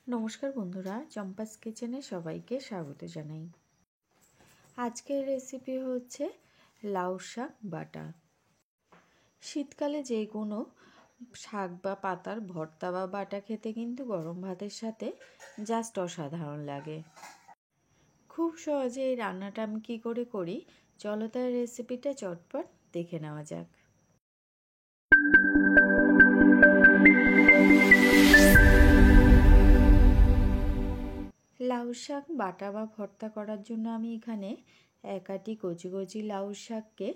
নমস্কার বন্ধুরা, চম্পাস কিচেনে সবাইকে স্বাগত জানাই। আজকের রেসিপি হচ্ছে লাউ শাক বাটা। শীতকালে যে কোনো শাক বা পাতার ভর্তা বা বাটা খেতে কিন্তু গরম ভাতের সাথে জাস্ট অসাধারণ লাগে। খুব সহজে এই রান্নাটা আমি কী করে করি, চলো তার রেসিপিটা চটপট দেখে নেওয়া যাক। লাউ শাক বাটা বা ভর্তা করার জন্য আমি এখানে এক আটি কচি কচি লাউ শাককে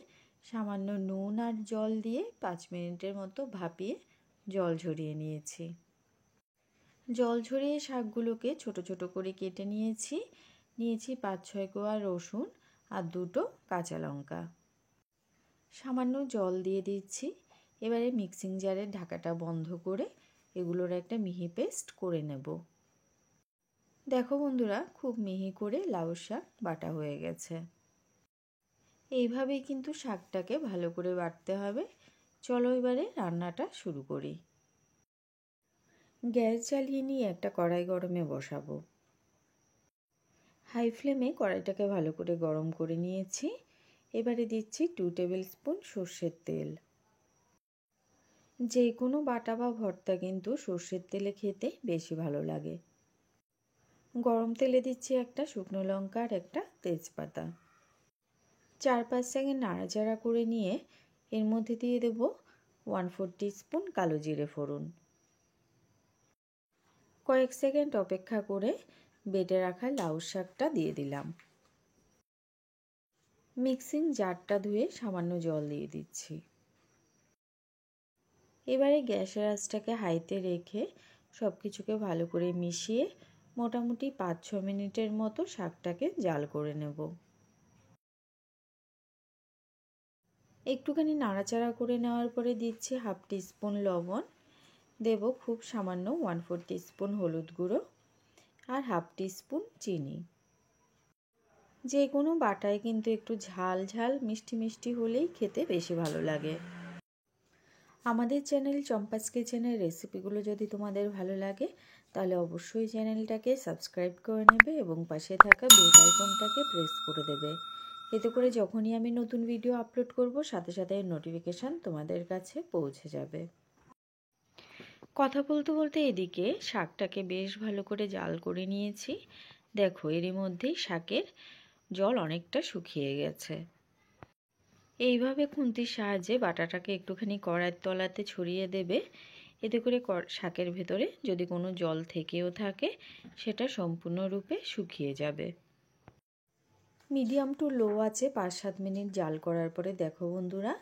সামান্য নুন আর জল দিয়ে 5 মিনিটের মতো ভাপিয়ে জল ঝরিয়ে নিয়েছি। জল ঝরিয়ে শাকগুলোকে ছোট ছোট করে কেটে নিয়েছি। 5-6 কোয়া রসুন আর 2টো কাঁচা লঙ্কা। সামান্য জল দিয়ে দিচ্ছি। এবারে মিক্সিং জারের ঢাকাটা বন্ধ করে এগুলোর একটা মিহি পেস্ট করে নেব। দেখো বন্ধুরা, খুব মিহি করে লাউ শাক বাটা হয়ে গেছে। এইভাবেই কিন্তু শাকটাকে ভালো করে বাটতে হবে। চলো এবারে রান্নাটা শুরু করি। গ্যাস জ্বালিয়ে নিয়ে একটা কড়াই গরমে বসাবো। হাই ফ্লেমে কড়াইটাকে ভালো করে গরম করে নিয়েছি। এবারে দিচ্ছি 2 টেবিল স্পুন সর্ষের তেল। যে কোনো বাটা বা ভর্তা কিন্তু সর্ষের তেলে খেতে বেশি ভালো লাগে। গরম তেলে দিচ্ছি একটা শুকনো লঙ্কা আর একটা তেজপাতা। 4-5 সেকেন্ড নাড়াচাড়া করে নিয়ে এর মধ্যে দিয়ে দেব 1/4 টিস্পুন কালো জিরে ফোড়ন। কয়েক সেকেন্ড অপেক্ষা করে বেটে রাখা লাউ শাকটা দিয়ে দিলাম। মিক্সিং জারটা ধুয়ে সামান্য জল দিয়ে দিচ্ছি। এবারে গ্যাসের আঁচটাকে হাইতে রেখে সব কিছুকে ভালো করে মিশিয়ে মোটামুটি 5-6 মিনিটের মতো শাকটাকে জাল করে নেব। একটুখানি নাড়াচাড়া করে নেওয়ার পরে দিচ্ছি 1/2 টিস্পুন লবণ, দেব খুব সামান্য 1/4 টিস্পুন হলুদ গুঁড়ো আর 1/2 টিস্পুন চিনি। যে কোনো বাটায় কিন্তু একটু ঝাল ঝাল মিষ্টি মিষ্টি হলেই খেতে বেশি ভালো লাগে। আমাদের চ্যানেল চম্পাস কিচেনের রেসিপিগুলো যদি তোমাদের ভালো লাগে তাহলে অবশ্যই চ্যানেলটাকে সাবস্ক্রাইব করে নেবে এবং পাশে থাকা বেল আইকনটাকে প্রেস করে দেবে। এতে করে যখনই আমি নতুন ভিডিও আপলোড করব সাথে সাথে নোটিফিকেশান তোমাদের কাছে পৌঁছে যাবে। কথা বলতে বলতে এদিকে শাকটাকে বেশ ভালো করে জাল করে নিয়েছি। দেখো এরই মধ্যেই শাকের জল অনেকটা শুকিয়ে গেছে। এইভাবে খুন্তির সাহায্যে বাটাটাকে একটুখানি কড়াইয়ের তলাতে ছড়িয়ে দেবে। এতে করে শাকের ভেতরে যদি কোনো জল থেকেও থাকে সেটা সম্পূর্ণরূপে শুকিয়ে যাবে। মিডিয়াম টু লো আছে 5-7 মিনিট জাল করার পরে দেখো বন্ধুরা,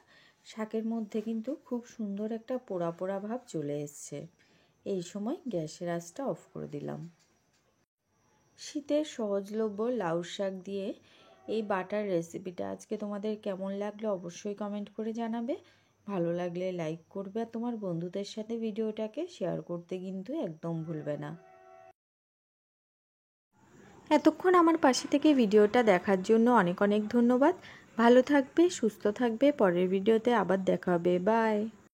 শাকের মধ্যে কিন্তু খুব সুন্দর একটা পোড়া পোড়া ভাব চলে এসছে। এই সময় গ্যাসের আঁচটা অফ করে দিলাম। শীতের সহজলভ্য লাউ শাক দিয়ে এই বাটার রেসিপিটা আজকে তোমাদের কেমন লাগলো অবশ্যই কমেন্ট করে জানাবে। ভালো লাগলে লাইক করবে আর তোমার বন্ধুদের সাথে ভিডিওটাকে শেয়ার করতে কিন্তু একদম ভুলবে না। এতক্ষণ আমার পাশে থেকে ভিডিওটা দেখার জন্য অনেক অনেক ধন্যবাদ। ভালো থাকবে, সুস্থ থাকবে। পরের ভিডিওতে আবার দেখা হবে। বাই।